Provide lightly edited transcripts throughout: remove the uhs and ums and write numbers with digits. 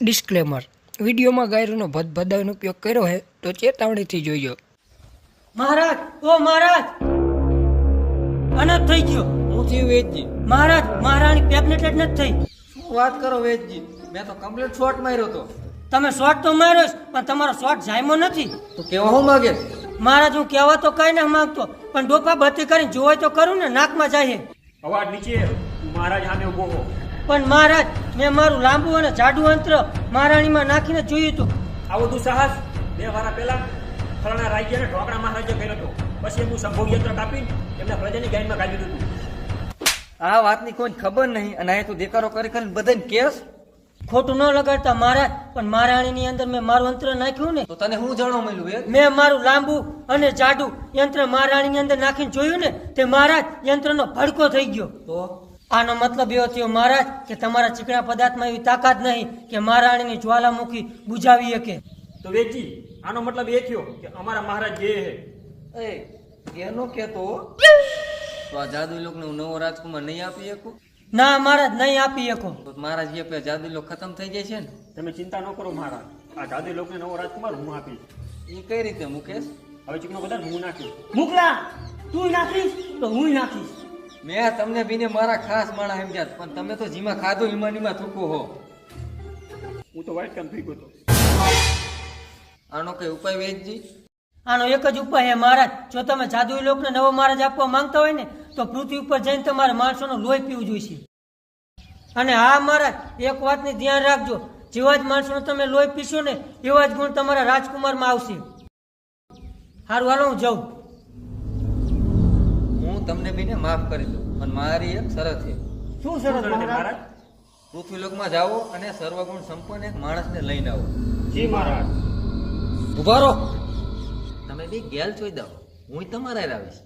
Disclaimer વિડીયોમાં ગાયરોનો ભદભદાનો ઉપયોગ કર્યો છે તો ચેતવણીથી જોઈજો। મહારાજ ઓ મહારાજ અનર્થ થઈ ગયો। હું થયું વેદજી? મહારાજ મહારાણી પ્રેગ્નેન્ટ જ નથી થઈ। શું વાત કરો વેદજી? મેં તો કમ્પ્લીટ શોટ માર્યો તો। તમે શોટ તો માર્યો છે, પણ તમારો શોટ જામ્યો નથી। તો કેવા હું માગે? મહારાજ હું કહેવા તો કઈ ના માંગતો, પણ ડોફા બત્તી કરીને જોવાય તો કરું ને, નાકમાં જાય। અવાજ નીચે, મહારાજ સામે ઉભો હો। પણ મહારાજ મેં મારું લાંબુ અને જાડું અંત્ર મહારાણીમાં નાખીને જોયું હતું। આ બધું સાહસ 2 વાર પહેલા ફલાણા રાજ્યને ઢોકળા મહારાજે કર્યો હતો। પછી એમનું સંભોગ યંત્ર કાપી એમના પ્રજાની ગાયનમાં કાઢી દીધું। આ વાતની કોઈ ખબર નહીં અને અહીં તું દેકારો કરી કરીને બધાને કેસ? ખોટું ન લગાડતા મહારાજ, પણ મહારાણીની અંદર મેં મારું અંત્ર નાખ્યું ને, તો તને શું જાણવા મળ્યું વેદ? મેં મારું લાંબુ અને જાડું યંત્ર મહારાણીની અંદર નાખીને જોયું ને, તે મહારાજ યંત્રનો ભડકો થઈ ગયો। તો આનો મતલબ એવો થયો મહારાજ કે તમારા ચીકણા પદાર્થમાં એવી તાકાત નહીં કે મહારાણીની જ્વાલામુખી બુઝાવી શકે। તો વેચી આનો મતલબ એ થયો કે અમારા મહારાજ જે છે એનો કેતો તો આ જાદુઈ લોકને હું નવો રાજકુમાર નહીં આપી શકું? ના મહારાજ નહીં આપી શકો। તો મહારાજ જે પે જાદુઈ લોક ખતમ થઈ જાય છે ને? તમે ચિંતા ન કરો મહારાજ, આ જાદુઈ લોકને નવો રાજકુમાર હું આપીશ। એ કઈ રીતે મુકેશ? હવે ચીકણો પદાર્થ હું નાખ્યું। મુકલા તું નાખીશ તો હું નાખીશ। મેં તમને બીને મારા ખાસ માણા સમજ્યા, પણ તમે તો જીમાં ખાધો ઈમાનીમાં થૂકો હો। હું તો વાઇટ કામ થઈ ગયો હતો। આનો કઈ ઉપાય વેદજી? આનો એક જ ઉપાય છે મહારાજ, જો તમે જાદુઈ લોકને નવો મહારાજ આપવા માંગતા હોય ને, તો પૃથ્વી ઉપર જઈને તમારે માણસોનું લોહી પીવું જોઈશે। અને હા મહારાજ, એક વાતની ધ્યાન રાખજો, જેવા જ માણસોનું તમે લોહી પીશો ને, એવા જ ગુણ તમારા રાજકુમારમાં આવશે। સારું હાલો હું જાઉં। હું તમને બીને માફ કરી દઉં, પણ મારી એક શરત છે। શું સરસ મહારાજ? પૃથ્વી લોકમાં જાઓ અને સર્વગુણ સંપન્ન એક માણસને લઈને આવો। જી મહારાજ। ઉભા રહો, તમે બી ગેલ જોઈ દો, હું તમારા હારે આવીશ।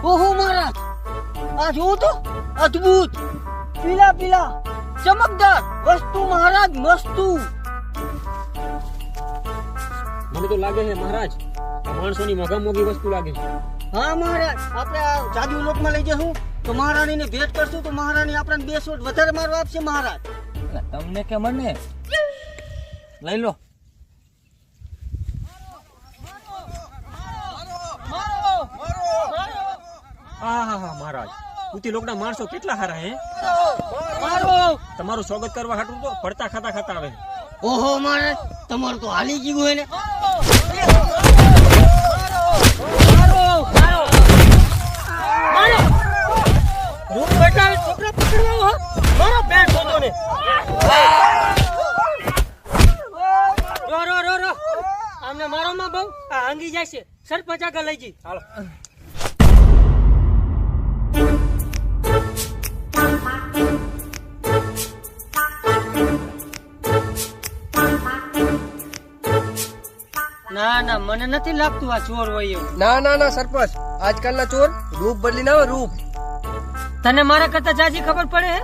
ઓહો મહારાજ, આ જોવો તો, અદ્ભુત પીલા પીલા ચમકદાર વસ્તુ મહારાજ, મસ્તુ। મને તો લાગે છે મહારાજ આ માણસોની મોઘામોઘી વસ્તુ લાગે છે। હા મહારાજ, આપણે આ જાદુ લોકમાં લઈ જશું તો મહારાણીને ભેટ કરશું તો મહારાણી આપણને 2 શોટ વધારે મારવા આપશે મહારાજ। તમને કે મને લઈ લો। હા મહારાજ, પૃથ્વી લોકના માણસો કેટલા સારા હે। તમારું સ્વાગત કરવા હાટું તો પડતા ખાતા ખાતા આવે। ઓહો મહારાજ, તમારું તો હાલી ગયું હોય ને। રૂપ બતાવે છોકરા પકડવા હો, મારો પેટ શોધો ને। રો આમને મારો માં બહુ આ આંગી જાય છે, સરપંચ આગળ લઈ જી। હાલો। ના ના, મને નથી લાગતું આ ચોર હોય એવું। ના સરપંચ, આજકાલના ચોર રૂપ બદલીને આવે રૂપ। તને મારા કરતા જાજી ખબર પડે હે?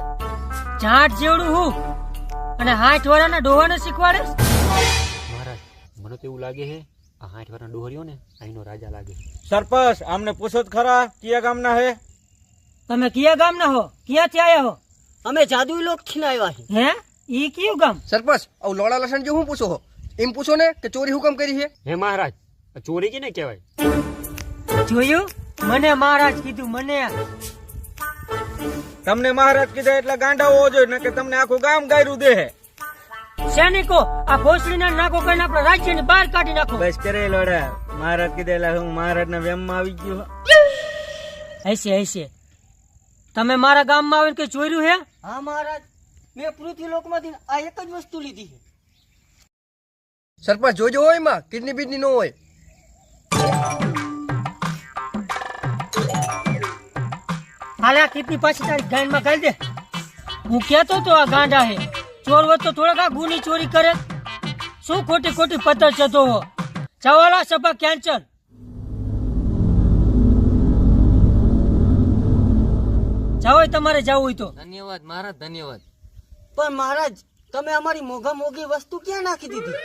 જાટ જેવડું હું અને 60 વર્ષના ડોહાને શીખવાડે। મહારાજ મને તો એવું લાગે છે આ 60 વર્ષના ડોહરીઓ ને અહીંનો રાજા લાગે। સરપંચ આમને પૂછો જ ખરા કયા ગામના હે? તમે કયા ગામના હો? ક્યાંથી આયા હો? અમે જાદુઈ લોક થી આવ્યા છે। હે, ઈ કયું ગામ? સરપંચ આવું લોડા લસણ જે હું પૂછો હો, એમ પૂછો ને કે ચોરી હુકમ કરી છે? હે મહારાજ, આ ચોરી કેને કહેવાય? જોયું? મને મહારાજ કીધું, મને। તમને મહારાજ કીધા એટલે ગાંડા હોવો જોઈએ ને કે તમને આખું ગામ ગાયરું દે હે। સૈનિકો, આ ભોસડીના નાકો કરીને આપણા રાજ્યની બહાર કાઢી નાખો। બસ કરે લોડા, મહારાજ કીધા એટલે હું મહારાજના વેમમાં આવી ગયો। હશે તમે મારા ગામમાં આવીને કઈ ચોર્યું હે? હા મહારાજ, મેં પૃથ્વી લોકમાંથી આ એક જ વસ્તુ લીધી છે। સરપંચ જોજો હોય એમાં કિડની બીડની ન હોય। હાલે આ કિડની પાછી તારી ગાયનમાં ગાળી દે। હું કહેતો તો આ ગાંડા હે, ચોર હોત તો થોડાક આ ગુની ચોરી કરે। શું ખોટી ખોટી પતર ચતો હો? જવાલા સભા કેન્સલ. જાઓ તમારે જવું હોય તો. ધન્યવાદ મહારાજ, ધન્યવાદ. પણ મહારાજ તમે અમારી મોઘા મોઘી વસ્તુ ક્યાં નાખી દીધી?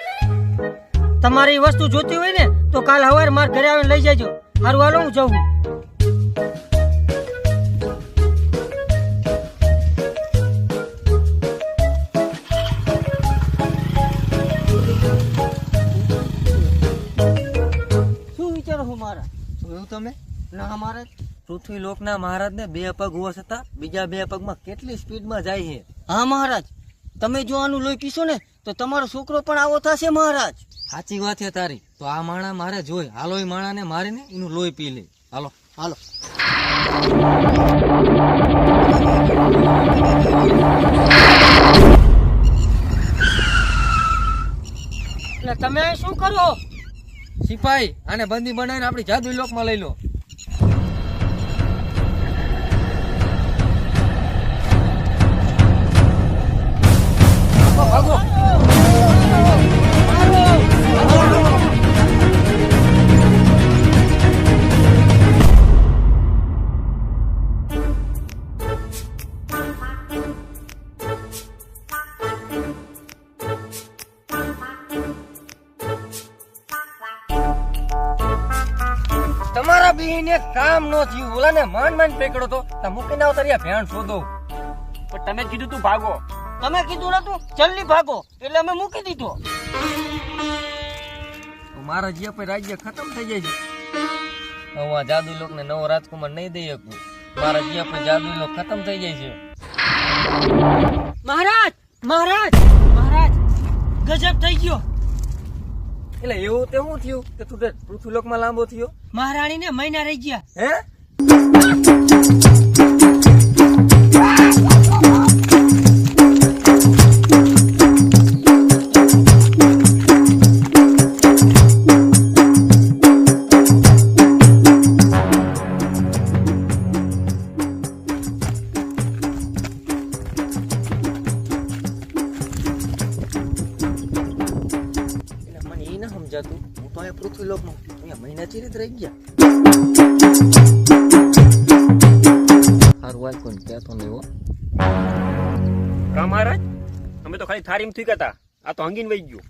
તમારે એ વસ્તુ જોતી હોય ને તો કાલ સવારે મારા ઘરે આવીને લઈ જાજો. હારું હાલો હું જાઉં. શું વિચારો છો મહારાજ? જોયું તમે? ના મહારાજ. પૃથ્વી લોકના મહારાજને 2 પગ હોવા છતાં બીજા 2 પગમાં કેટલી સ્પીડમાં જાય છે. હા મહારાજ, તમે જો આનું લોહી પીશો ને તો તમારો છોકરો પણ આવો થશે મહારાજ. સાચી વાત છે તારી. તો આ માણા મારે જોઈ. હાલો એ માણાને મારીને એનું લોહી પી લે. હાલો હાલો. એટલે તમે શું કરો? સિપાઈ, આને બંદી બનાવીને આપણી જાદુઈ લોકમાં લઈ લો. ભાગો. તમારા બીને કામ નો થયું. બોલાને માંડ પકડો તો મૂકીને આવતા ભેણ શોધો. પણ તમે જ કીધું તું ભાગો. તમે કીધું નતું જલ્દી ભાગો એટલે અમે મૂકી દીધો. મારા જે પણ રાજ્ય ખતમ થઈ જાય છે. હું આ જાદુઈ લોકને નવો રાજકુમાર નહીં દઈ શકું. મારા જે પણ જાદુઈ લોક ખતમ થઈ જાય છે. મહારાજ મહારાજ મહારાજ ગજબ થઈ ગયો. એટલે એવું તે શું થયું કે તું પૃથ્વી લોકમાં લાંબો થયો? મહારાણી ને મહિના રહી ગયા. હે? સમજાતું. હું તો અહીંયા પૃથ્વી લોકમાં અહીંયા મહિના ચીરી જ રહી ગયા. સારું વાત કોઈ કહેતો નહીં હો. કા મહારાજ, અમે તો ખાલી થારીમ થી કહેતા, આ તો હંગીને વહી ગયું.